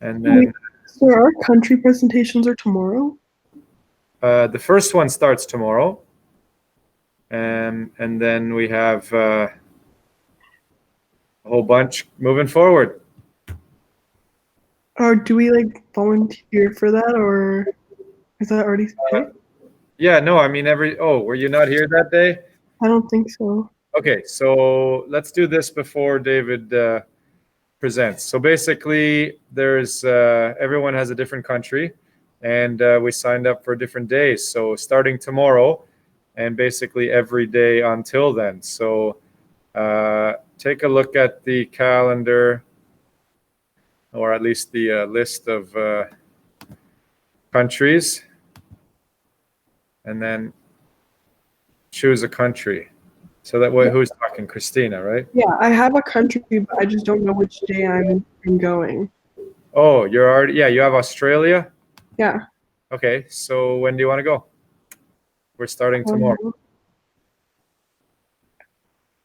And Wait, then so our country presentations are tomorrow? the first one starts tomorrow. And then we have a whole bunch moving forward. Or do we like volunteer for that, or is that already picked? Yeah, no, I mean, were you not here that day? I don't think so. Okay, so let's do this before David presents. So basically, there's everyone has a different country, and we signed up for different days. So starting tomorrow, and basically every day until then. So take a look at the calendar, or at least the list of countries, and then choose a country. So that way, Yeah, who's talking? Christina, right? yeah, I have a country, but I just don't know which day I'm going. Oh, you're already, yeah, you have Australia. Yeah. Okay, so when do you want to go? We're starting tomorrow.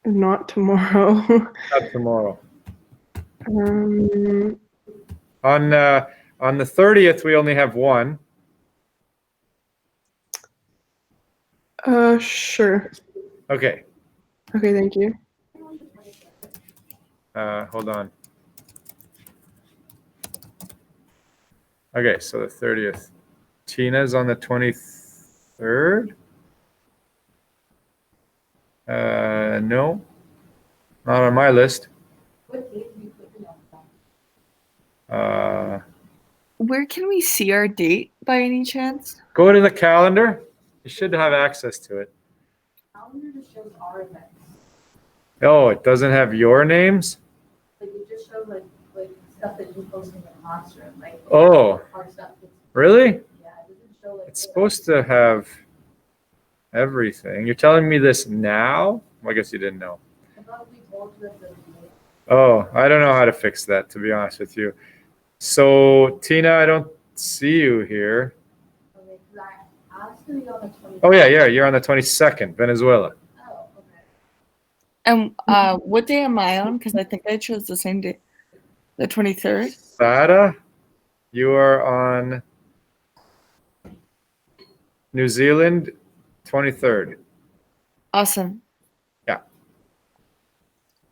Um, Not tomorrow. Not tomorrow. um, On on the 30th, we only have one. sure. Okay, Okay, thank you. hold on. Okay, so the 30th. Tina's on the 23rd. No, not on my list. Uh, Where can we see our date by any chance? Go to the calendar. You should have access to it. Calendar just shows our events. Oh, it doesn't have your names? Like it just shows like stuff that you posted in the classroom, like Oh, our stuff. really? Yeah, it doesn't show like. It's supposed to have everything. You're telling me this now? Well, I guess you didn't know. I thought we told you that the. Oh, I don't know how to fix that, to be honest with you. So, Tina, I don't see you here. Okay, 'cause I asked to be on the 20th. Oh, yeah, you're on the 22nd, Venezuela. Oh, okay. And what day am I on? Because I think I chose the same day, the 23rd. Sada, you are on New Zealand, 23rd. Awesome. Yeah.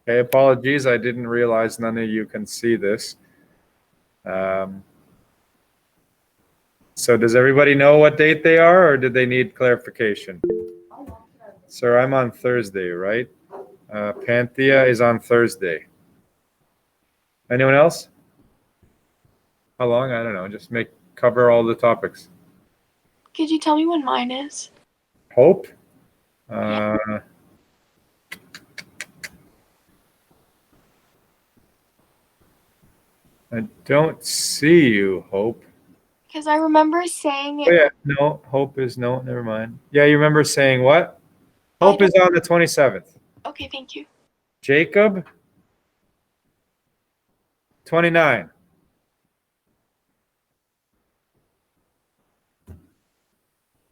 Okay, apologies. I didn't realize none of you can see this. So does everybody know what date they are, or did they need clarification? Sir, I'm on Thursday, right? Panthea is on Thursday. Anyone else? How long? I don't know. Just cover all the topics. Could you tell me when mine is? Hope? I don't see you, Hope. Because I remember saying Oh, it. yeah. No, Hope is no, never mind. Yeah, you remember saying what? Hope is on the 27th. Okay, thank you. Jacob? 29.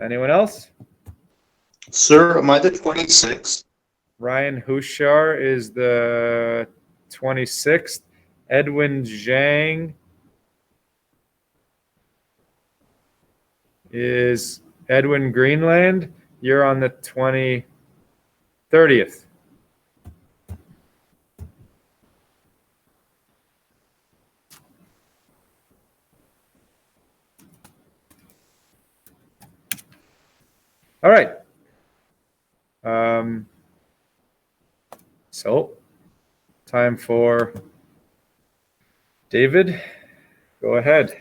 Anyone else? Sir, am I the 26th? Ryan Hushar is the 26th. Edwin Zhang is Edwin Greenland. You're on the 30th. All right. So, time for David. Go ahead.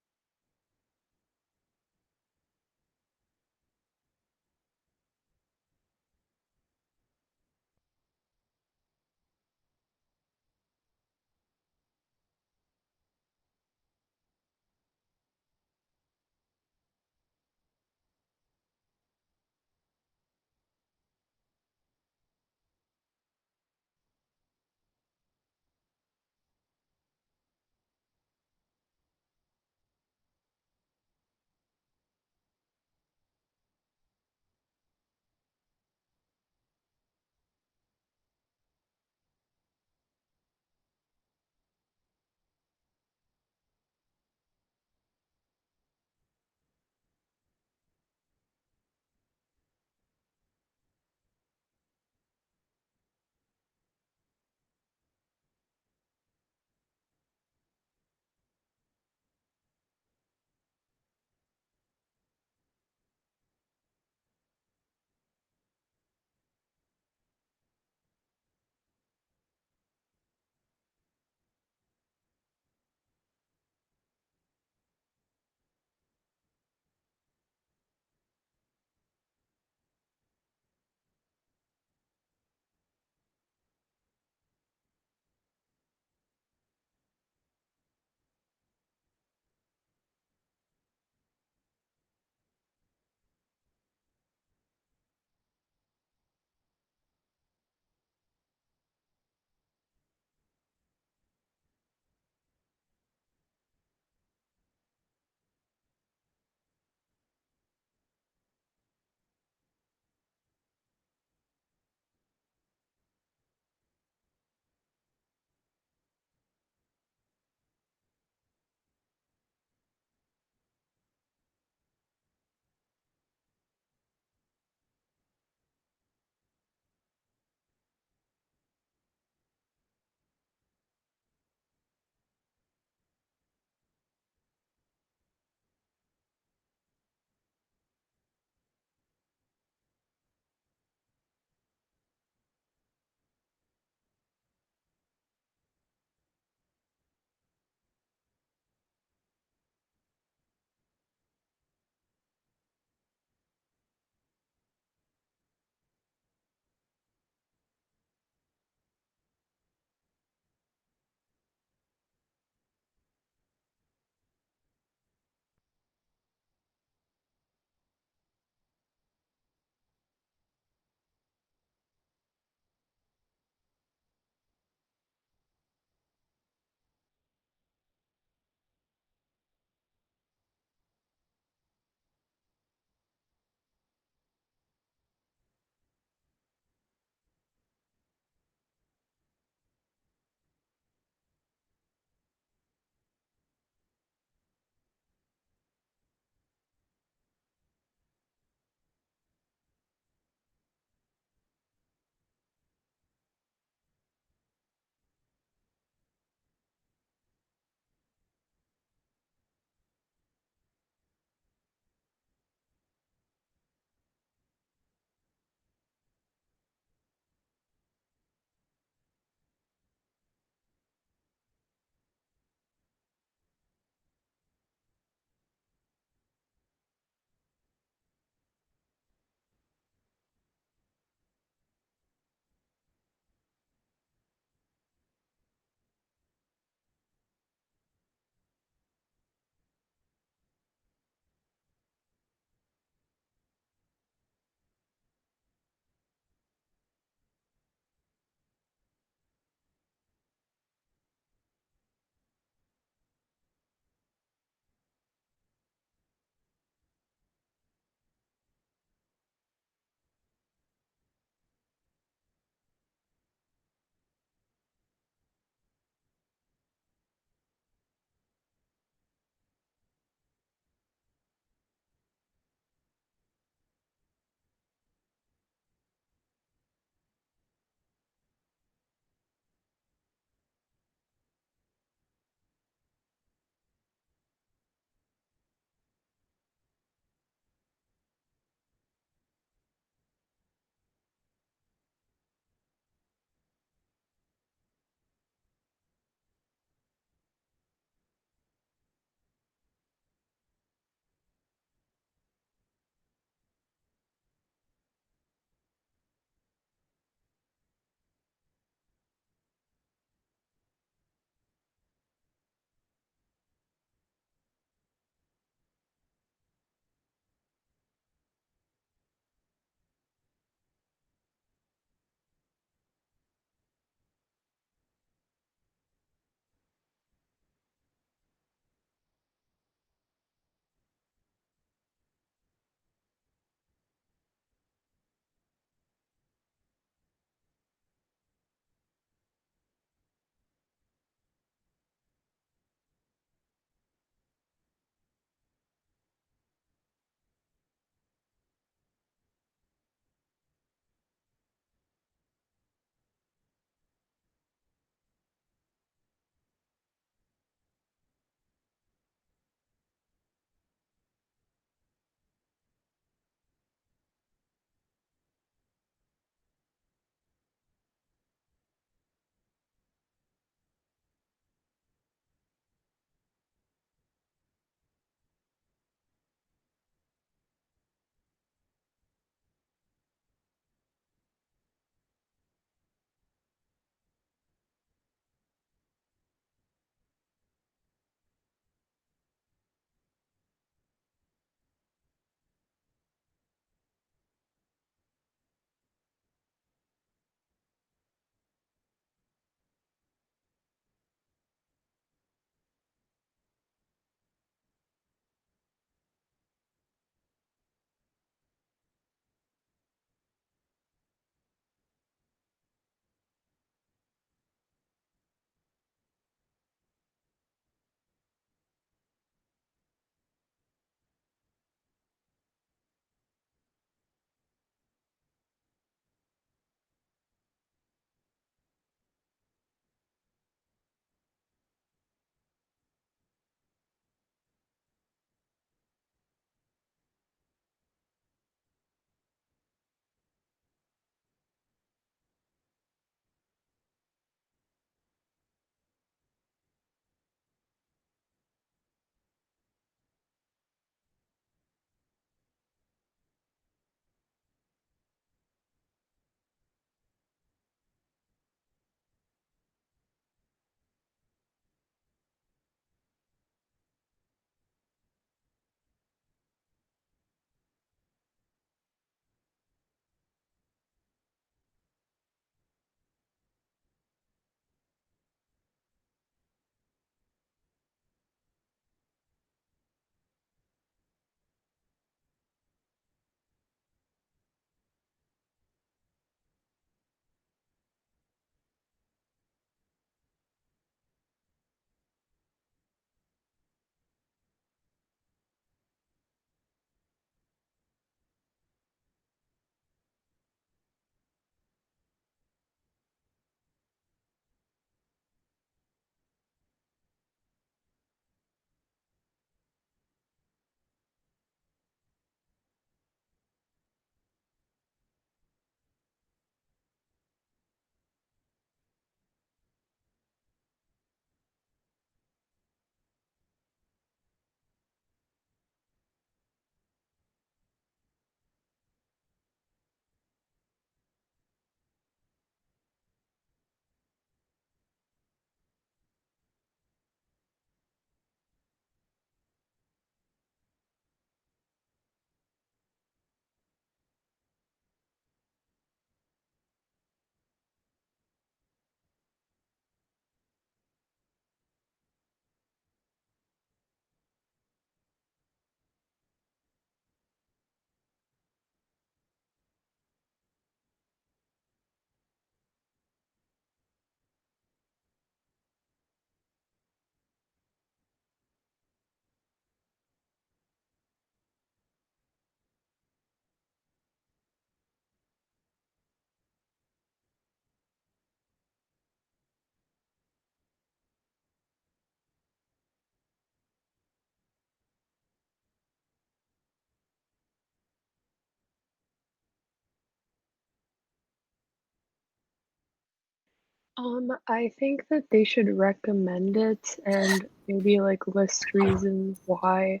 I think that they should recommend it and maybe like list reasons why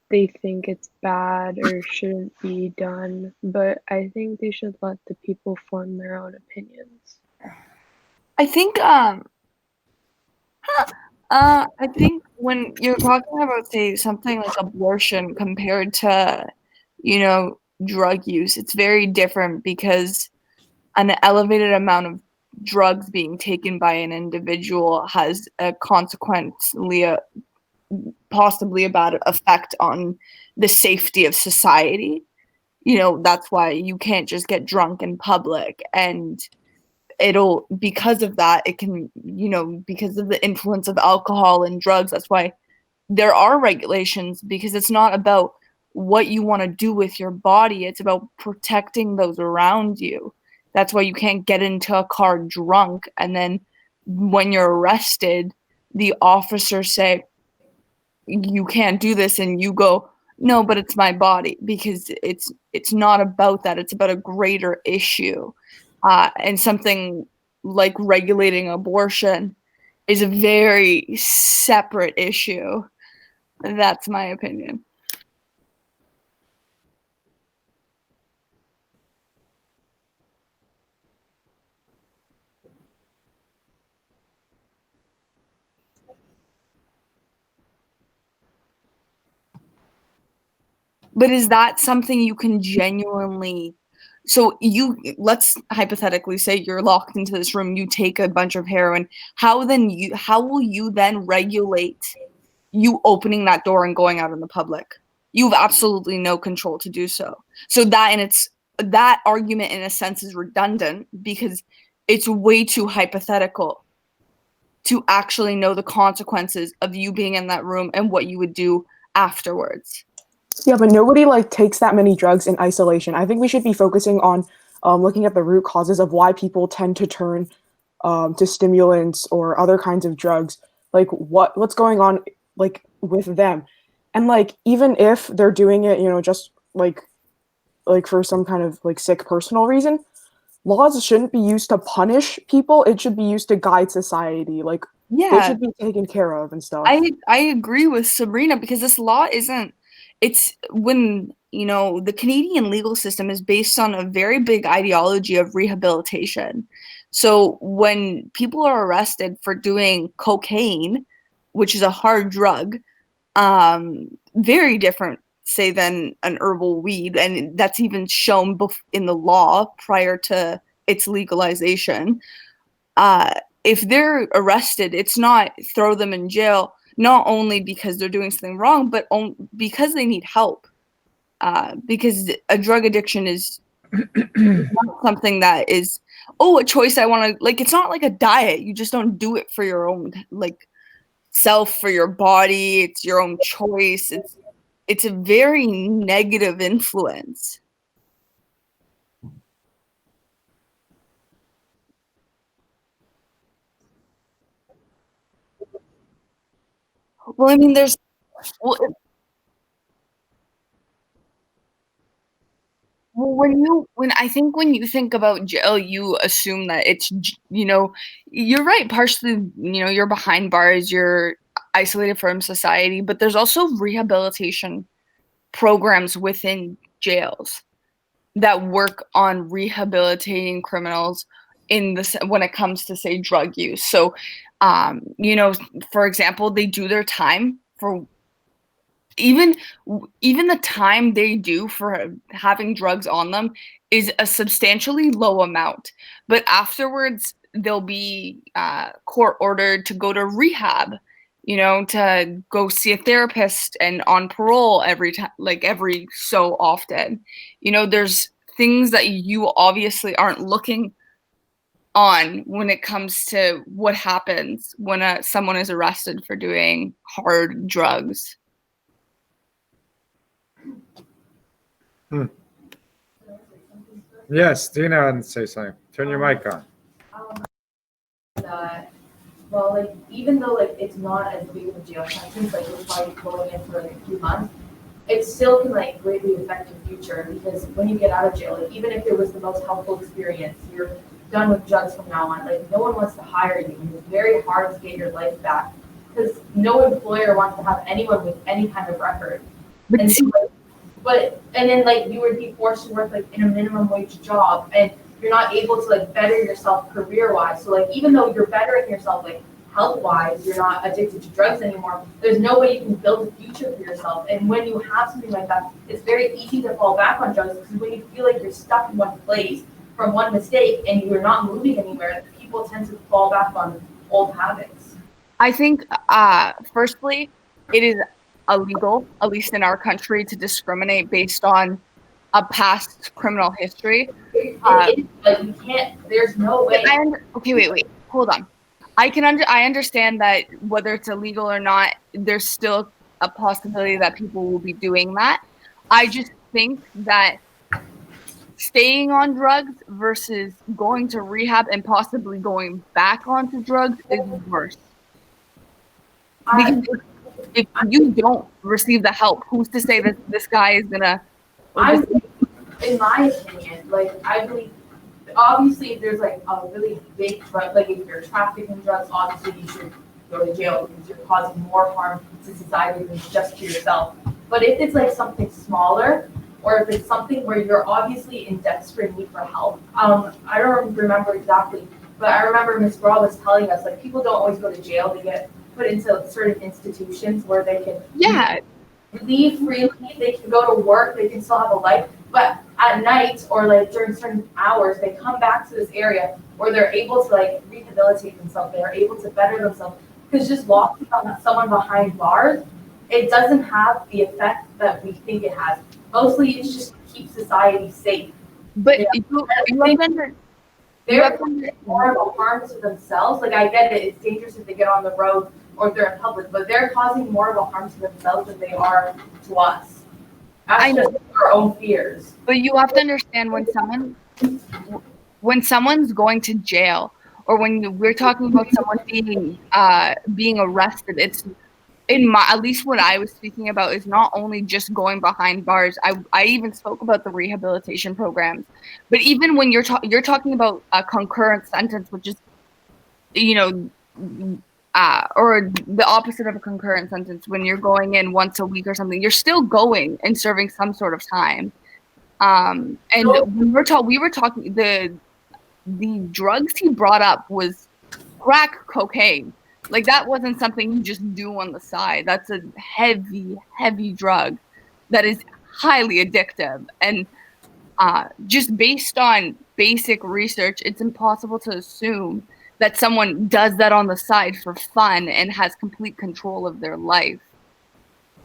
they think it's bad or shouldn't be done, but I think they should let the people form their own opinions. I think I think when you're talking about, say, something like abortion compared to, drug use, it's very different because an elevated amount of drugs being taken by an individual has a consequently possibly a bad effect on the safety of society. That's why you can't just get drunk in public, and because of that, it can, because of the influence of alcohol and drugs, that's why there are regulations, because it's not about what you want to do with your body, it's about protecting those around you. That's why you can't get into a car drunk, and then when you're arrested, the officers say, you can't do this, and you go, no, but it's my body, because it's not about that, it's about a greater issue. And something like regulating abortion is a very separate issue. That's my opinion. But is that something you can genuinely, so let's hypothetically say you're locked into this room, you take a bunch of heroin, how will you then regulate you opening that door and going out in the public? You have absolutely no control to do so. So that argument in a sense is redundant, because it's way too hypothetical to actually know the consequences of you being in that room and what you would do afterwards. Yeah, but nobody takes that many drugs in isolation. I think we should be focusing on looking at the root causes of why people tend to turn to stimulants or other kinds of drugs. Like what's going on with them, and even if they're doing it, just for some kind of sick personal reason, laws shouldn't be used to punish people. It should be used to guide society. They should be taken care of and stuff. I agree with Sabrina, because this law isn't. It's when, the Canadian legal system is based on a very big ideology of rehabilitation. So when people are arrested for doing cocaine, which is a hard drug, very different, say, than an herbal weed, and that's even shown in the law prior to its legalization. If they're arrested, it's not throw them in jail, not only because they're doing something wrong, but because they need help. Because a drug addiction is not something that is, a choice I want to, it's not like a diet. You just don't do it for your own, self, for your body. It's your own choice. It's a very negative influence. Well, I mean, when you think about jail, you assume that it's, you're right. Partially, you're behind bars, you're isolated from society, but there's also rehabilitation programs within jails that work on rehabilitating criminals when it comes to, say, drug use. So, for example, they do their time for even the time they do for having drugs on them is a substantially low amount, but afterwards they'll be court ordered to go to rehab, to go see a therapist and on parole every time, every so often. There's things that you obviously aren't looking on when it comes to what happens when someone is arrested for doing hard drugs. Yes, Dina, and say something. Turn your mic on. That, well, even though it's not as big of a jail sentence, you're probably going in for a few months, it still can greatly affect your future, because when you get out of jail, even if it was the most helpful experience, you're done with drugs from now on. Like, no one wants to hire you, and it's very hard to get your life back because no employer wants to have anyone with any kind of record. And so, and then like you would be forced to work like in a minimum wage job, and you're not able to like better yourself career wise. So like even though you're bettering yourself like health wise, you're not addicted to drugs anymore. There's no way you can build a future for yourself. And when you have something like that, it's very easy to fall back on drugs because when you feel like you're stuck in one place from one mistake and you're not moving anywhere, people tend to fall back on old habits. I think, firstly, it is illegal, at least in our country, to discriminate based on a past criminal history. Like you can't. There's no way. Okay, wait, hold on. I understand that whether it's illegal or not, there's still a possibility that people will be doing that. I just think that staying on drugs versus going to rehab and possibly going back onto drugs is worse. Because if you don't receive the help, who's to say that this guy is gonna? In my opinion, like I believe, obviously, if there's like a really big drug, like if you're trafficking drugs, obviously you should go to jail because you're causing more harm to society than just to yourself. But if it's like something smaller, or if it's something where you're obviously in desperate need for help, I don't remember exactly, but I remember Ms. Brawl was telling us like people don't always go to jail; they get put into certain institutions where they can leave freely, they can go to work, they can still have a life, but at night or like during certain hours, they come back to this area where they're able to like rehabilitate themselves, they're able to better themselves. Because just locking someone behind bars, it doesn't have the effect that we think it has. Mostly it's just to keep society safe. But they're more of a harm to themselves. Like I get it, it's dangerous if they get on the road or if they're in public, but they're causing more of a harm to themselves than they are to us. I know our own fears. But you have to understand when someone's going to jail, or when we're talking about someone being arrested, it's at least what I was speaking about is not only just going behind bars. I even spoke about the rehabilitation programs, but even when you're talking about a concurrent sentence, which is, or the opposite of a concurrent sentence, when you're going in once a week or something, you're still going and serving some sort of time. And when we were talking, the drugs he brought up was crack cocaine. Like that wasn't something you just do on the side. That's a heavy, heavy drug that is highly addictive. And just based on basic research, it's impossible to assume that someone does that on the side for fun and has complete control of their life.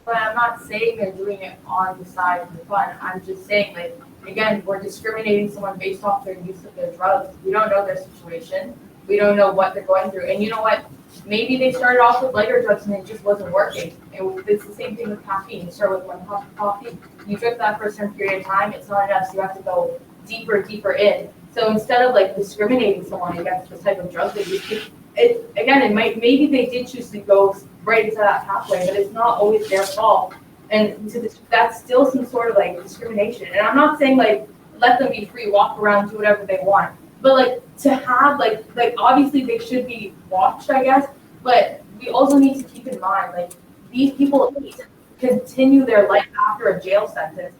But I'm not saying they're doing it on the side for fun. I'm just saying, like, again, we're discriminating someone based off their use of their drugs. We don't know their situation. We don't know what they're going through. And you know what? Maybe they started off with lighter drugs and it just wasn't working. It's the same thing with caffeine. You start with one cup of coffee, you drink that for a certain period of time, it's not enough, so you have to go deeper in. So instead of like discriminating someone against the type of drug they use, maybe they did choose to go right into that pathway, but it's not always their fault. And that's still some sort of like discrimination. And I'm not saying like let them be free, walk around, do whatever they want. But like to have like obviously they should be watched, I guess. But we also need to keep in mind like these people need to continue their life after a jail sentence.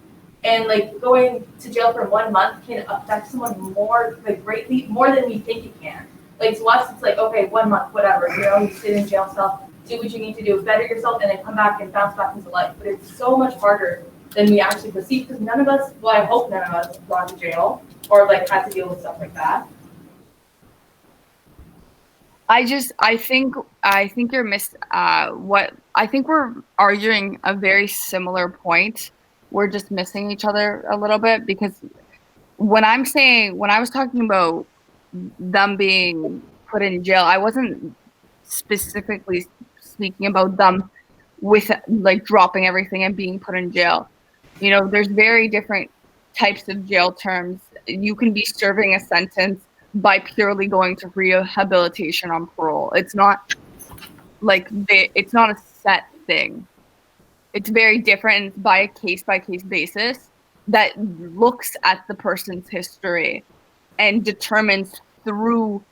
And like going to jail for 1 month can affect someone more like greatly more than we think it can. Like to us, it's like okay, 1 month, whatever. You sit in jail cell, do what you need to do, better yourself, and then come back and bounce back into life. But it's so much harder than we actually perceive because none of us, well, I hope none of us, gone to jail or like had to deal with stuff like that. I think you're I think we're arguing a very similar point. We're just missing each other a little bit because when I was talking about them being put in jail, I wasn't specifically speaking about them with like dropping everything and being put in jail. There's very different types of jail terms. You can be serving a sentence by purely going to rehabilitation on parole. It's not like it's not a set thing. It's very different. It's by a case-by-case basis that looks at the person's history and determines through,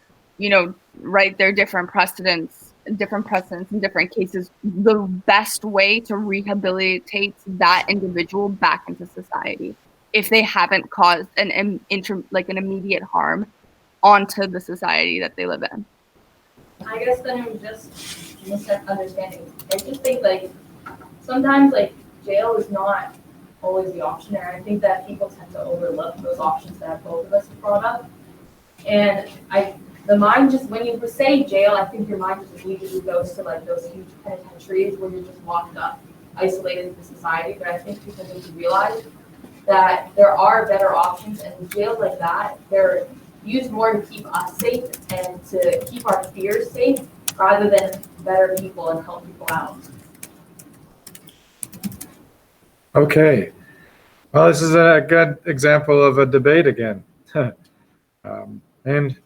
right, their different precedents in different cases, the best way to rehabilitate that individual back into society if they haven't caused an immediate harm onto the society that they live in. I guess then it was just misunderstanding. I just think like sometimes like jail is not always the option, and I think that people tend to overlook those options that both of us have brought up. And the mind just, when you say jail, I think your mind just immediately goes to like those huge penitentiaries where you're just locked up, isolated from society. But I think people need to realize that there are better options, and jails like that, they're used more to keep us safe and to keep our fears safe rather than better people and help people out. Okay. Well, this is a good example of a debate again. And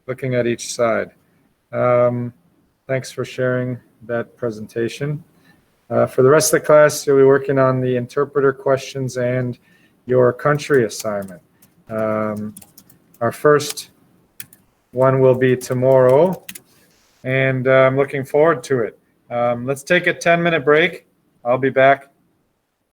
looking at each side. Thanks for sharing that presentation. For the rest of the class, you'll be working on the interpreter questions and your country assignment. Our first one will be tomorrow, and I'm looking forward to it. Let's take a 10-minute break. I'll be back